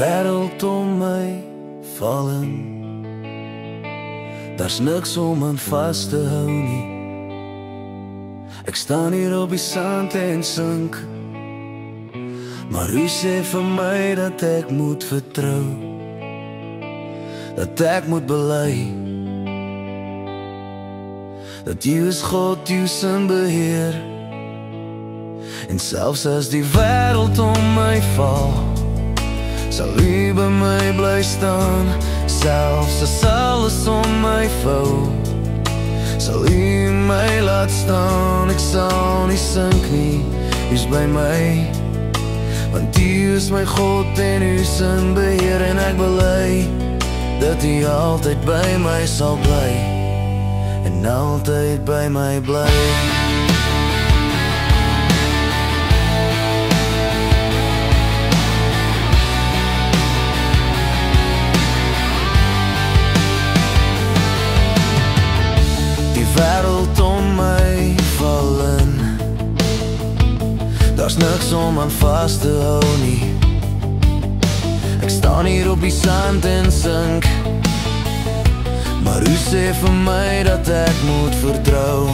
wêreld om my val in. Daar's niks om aan vas te hou nie. Ek staan hier op die sand en sink, maar u sê vir my dat ek moet vertrou, dat ek moet bely, dat u is God, u is in beheer. En selfs as die wêreld om my val, sal u by my bly staan. Selfs as alles om my vou, sal u my laat staan. Ek sal nie sink nie, u is by my, want u is my God en u is in beheer. En ek bely dat u altyd by my sal bly, en altyd by my bly. Wêreld om my val in, daar's niks om aan vas te hou nie. Ek staan hier op die sand en sink, maar u sê vir my dat ek moet vertrou,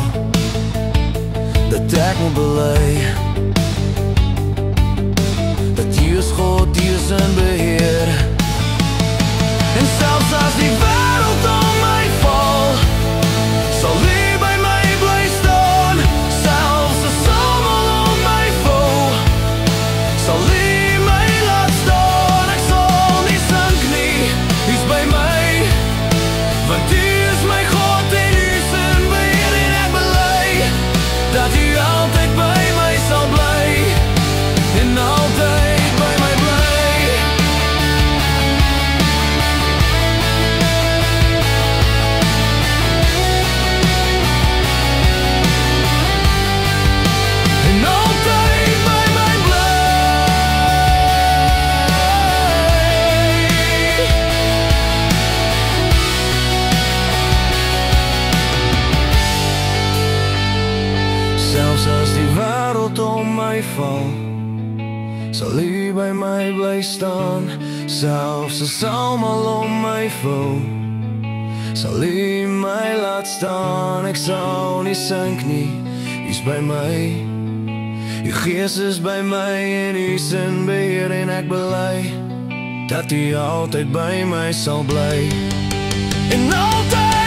dat ek moet bely, dat u is God, u is in beheer. En selfs as die wêreld om my val, sal u by my bly staan. Selfs as almal om my vou, sal u my laat staan. Ek sal nie sink nie, u is by my, want u is my God en u is in beheer. En ek bely dat u altyd by my sal bly, en altyd by my bly. Selfs as die wêreld om my val, sal u by my bly staan. Selfs as almal om my vou, sal u my laat staan. Ek sal nie sink nie, u is by my, u gees is by my en u is in beheer. En ek bely dat u altyd by my sal bly, en altyd